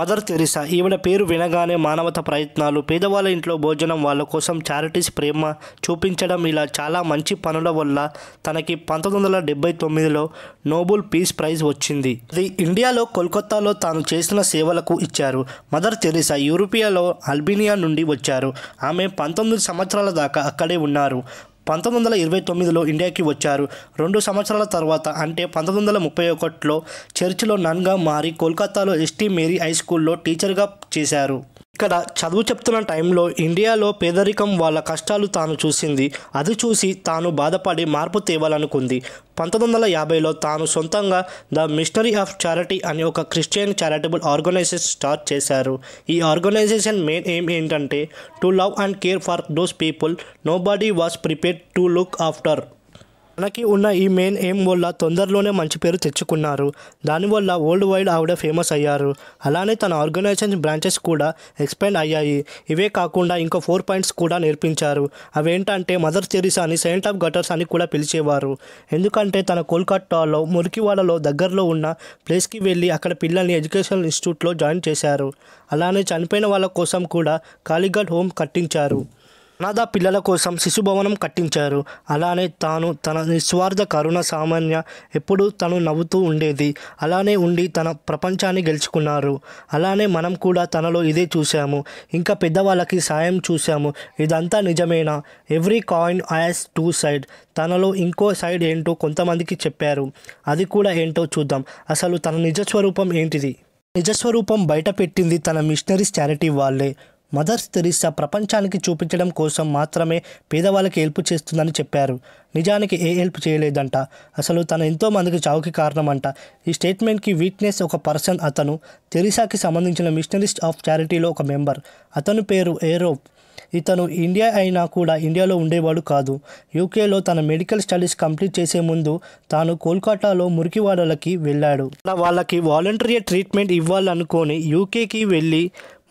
Mother Teresa ఈవిడ పేరు వినగానే మానవతా ప్రయత్నాలు, పేదవాళ్ళ ఇంట్లో భోజనం, వాళ్ళ కోసం చారిటీస్ ప్రేమ చూపించడం ఇలా చాలా మంచి పనుల వల్ల తనకి 1979లో నోబెల్ పీస్ ప్రైజ్ వచ్చింది. అది ఇండియాలో కోల్కతాలో తాను చేసిన సేవలకు ఇచ్చారు. మదర్ తెరిసా యూరోపియాలో అల్బేనియా నుండి వచ్చారు. ఆమె 19 సంవత్సరాల దాకా అక్కడే ఉన్నారు. 1929లో ఇండియాకి వచ్చారు. 2 సంవత్సరాల తర్వాత అంటే 1931లో చర్చిలో నన్గా మారి కోల్కతాలో ఎస్టీ మేరీ హై స్కూల్లో టీచర్గా చేశారు. ఇక్కడ చదువు చెప్తున్న టైంలో ఇండియాలో పేదరికం, వాళ్ళ కష్టాలు తాను చూసింది. అది చూసి తాను బాధపడి మార్పు తేవాలనుకుంది. 1950లో తాను సొంతంగా ద మిషనరీ ఆఫ్ చారిటీ అనే ఒక క్రిస్టియన్ చారిటబుల్ ఆర్గనైజేషన్ స్టార్ట్ చేశారు. ఈ ఆర్గనైజేషన్ మెయిన్ ఎయిమ్ ఏంటంటే to love and care for those people nobody was prepared to look after. తనకి ఉన్న ఈ మెయిన్ ఎయిమ్ వల్ల తొందరలోనే మంచి పేరు తెచ్చుకున్నారు. దానివల్ల వరల్డ్ వైడ్ ఆవిడ ఫేమస్ అయ్యారు. అలానే తన ఆర్గనైజేషన్ బ్రాంచెస్ కూడా ఎక్స్పాండ్ అయ్యాయి. ఇవే కాకుండా ఇంకో 4 పాయింట్స్ కూడా నేర్పించారు. అవేంటంటే మదర్ తెరిసాని సెయింట్ ఆఫ్ గటర్స్ అని కూడా పిలిచేవారు. ఎందుకంటే తన కోల్కతాలో మురికివాడలో దగ్గరలో ఉన్న ప్లేస్కి వెళ్ళి అక్కడ పిల్లల్ని ఎడ్యుకేషనల్ ఇన్స్టిట్యూట్లో జాయిన్ చేశారు. అలానే చనిపోయిన వాళ్ళ కోసం కూడా కాళీఘాట్ హోమ్ కట్టించారు. అనాథ పిల్లల కోసం శిశుభవనం కట్టించారు. అలానే తాను తన నిస్వార్థ కరుణ సామాన్య ఎప్పుడూ తను నవ్వుతూ ఉండేది. అలానే ఉండి తన ప్రపంచాన్ని గెలుచుకున్నారు. అలానే మనం కూడా తనలో ఇదే చూసాము. ఇంకా పెద్దవాళ్ళకి సాయం చూసాము. ఇదంతా నిజమేనా? Every coin has 2 side. తనలో ఇంకో సైడ్ ఏంటో కొంతమందికి చెప్పారు. అది కూడా ఏంటో చూద్దాం. అసలు తన నిజస్వరూపం ఏంటిది? నిజస్వరూపం బయట పెట్టింది తన మిషనరీస్ చారిటీ వాళ్ళే. మదర్ తెరిసా ప్రపంచానికి చూపించడం కోసం మాత్రమే పేదవాళ్ళకి హెల్ప్ చేస్తుందని చెప్పారు. నిజానికి ఏ హెల్ప్ చేయలేదంట. అసలు తను ఎంతోమందికి చావుకి కారణమంట. ఈ స్టేట్మెంట్కి వీక్నెస్ ఒక పర్సన్. అతను తెరిసాకి సంబంధించిన మిషనరీస్ ఆఫ్ చారిటీలో ఒక మెంబర్. అతని పేరు ఏరోప్. ఇతను ఇండియా అయినా కూడా ఇండియాలో ఉండేవాడు కాదు. యూకేలో తన మెడికల్ స్టడీస్ కంప్లీట్ చేసే ముందు తాను కోల్కతాలో మురికివాడలకి వెళ్ళాడు. వాళ్ళకి వాలంటరీ ట్రీట్మెంట్ ఇవ్వాలనుకొని యూకేకి వెళ్ళి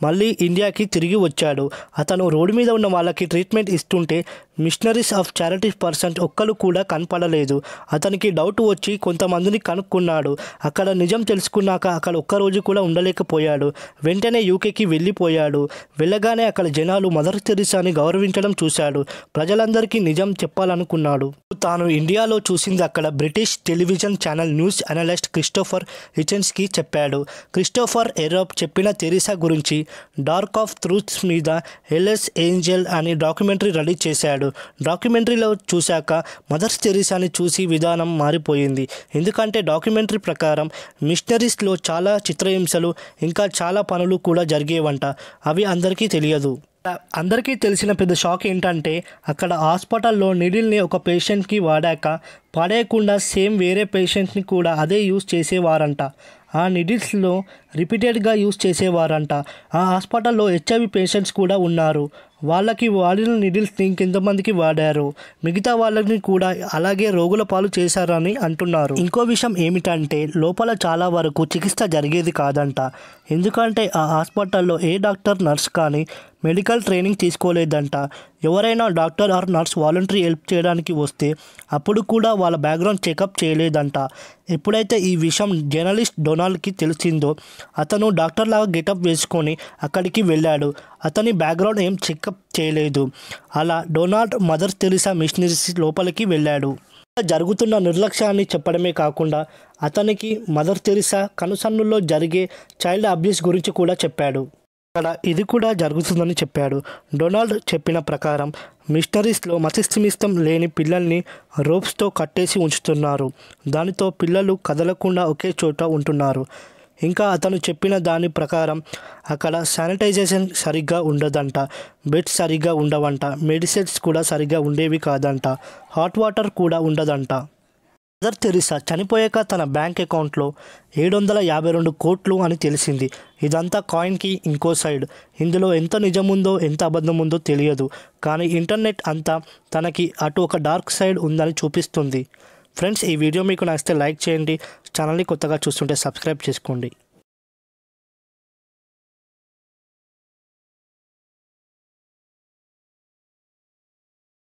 మళ్ళీ ఇండియాకి తిరిగి వచ్చాడు. అతను రోడ్డు మీద ఉన్న వాళ్ళకి ట్రీట్మెంట్ ఇస్తుంటే మిషనరీస్ ఆఫ్ చారిటీ పర్సన్స్ ఒక్కరు కూడా కనపడలేదు. అతనికి డౌట్ వచ్చి కొంతమందిని కనుక్కున్నాడు. అక్కడ నిజం తెలుసుకున్నాక అక్కడ ఒక్కరోజు కూడా ఉండలేకపోయాడు. వెంటనే యూకేకి వెళ్ళిపోయాడు. వెళ్ళగానే అక్కడ జనాలు మదర్ తెరిసాని గౌరవించడం చూశాడు. ప్రజలందరికీ నిజం చెప్పాలనుకున్నాడు. తాను ఇండియాలో చూసింది అక్కడ British television channel news analyst Christopher హిచెన్స్కి చెప్పాడు. క్రిస్టోఫర్ ఎరోప్ చెప్పిన తెరిసా గురించి డార్క్ ఆఫ్ ట్రూత్స్ మీద ఎల్ఎస్ ఏంజెల్ అనే డాక్యుమెంటరీ రెడీ చేశాడు. డాక్యుమెంటరీలో చూశాక మదర్ తెరిసాని చూసి విధానం మారిపోయింది. ఎందుకంటే డాక్యుమెంటరీ ప్రకారం మిషనరీస్లో చాలా చిత్రహింసలు ఇంకా చాలా పనులు కూడా జరిగేవంట. అవి అందరికీ తెలియదు. అందరికీ తెలిసిన పెద్ద షాక్ ఏంటంటే అక్కడ హాస్పిటల్లో నీడిల్ని ఒక పేషెంట్కి వాడాక పడేయకుండా సేమ్ వేరే పేషెంట్ని కూడా అదే యూజ్ చేసేవారంట. ఆ నీడిల్స్లో రిపీటెడ్గా యూజ్ చేసేవారంట. ఆ హాస్పిటల్లో హెచ్ఐవి పేషెంట్స్ కూడా ఉన్నారు. వాళ్ళకి వాడిన నీడిల్స్ని ఇంకెంతమందికి వాడారు. మిగతా వాళ్ళని కూడా అలాగే రోగుల పాలు చేశారని అంటున్నారు. ఇంకో విషయం ఏమిటంటే లోపల చాలా వరకు చికిత్స జరిగేది కాదంట. ఎందుకంటే ఆ హాస్పిటల్లో ఏ డాక్టర్, నర్స్ కానీ మెడికల్ ట్రైనింగ్ తీసుకోలేదంట. ఎవరైనా doctor or nurse voluntary help చేయడానికి వస్తే అప్పుడు కూడా వాళ్ళ బ్యాక్గ్రౌండ్ చెకప్ చేయలేదంట. ఎప్పుడైతే ఈ విషయం జర్నలిస్ట్ డొనాల్డ్కి తెలిసిందో అతను డాక్టర్ లాగా గెటప్ వేసుకొని అక్కడికి వెళ్ళాడు. అతని బ్యాక్గ్రౌండ్ ఏం చెకప్ చేయలేదు. అలా డొనాల్డ్ మదర్ తెరిసా మిషనరీస్ లోపలికి వెళ్ళాడు. జరుగుతున్న నిర్లక్ష్యాన్ని చెప్పడమే కాకుండా అతనికి మదర్ తెరిసా కనుసన్నుల్లో జరిగే చైల్డ్ అబ్యూస్ గురించి కూడా చెప్పాడు. అక్కడ ఇది కూడా జరుగుతుందని చెప్పాడు. డొనాల్డ్ చెప్పిన ప్రకారం మిషనరీస్లో మతిస్థిమితం లేని పిల్లల్ని రోప్స్తో కట్టేసి ఉంచుతున్నారు. దానితో పిల్లలు కదలకుండా ఒకే చోట ఉంటున్నారు. ఇంకా అతను చెప్పిన దాని ప్రకారం అక్కడ శానిటైజేషన్ సరిగ్గా ఉండదంట. బెడ్స్ సరిగ్గా ఉండవంట. మెడిసిన్స్ కూడా సరిగ్గా ఉండేవి కాదంట. హాట్ వాటర్ కూడా ఉండదంట. మదర్ తెరిసా చనిపోయాక తన బ్యాంక్ అకౌంట్లో 752 కోట్లు అని తెలిసింది. ఇదంతా కాయిన్కి ఇంకో సైడ్. ఇందులో ఎంత నిజముందో ఎంత అబద్ధముందో తెలియదు. కానీ ఇంటర్నెట్ అంతా తనకి అటు ఒక డార్క్ సైడ్ ఉందని చూపిస్తుంది. ఫ్రెండ్స్, ఈ వీడియో మీకు నచ్చితే లైక్ చేయండి. ఛానల్ని కొత్తగా చూస్తుంటే సబ్స్క్రైబ్ చేసుకోండి.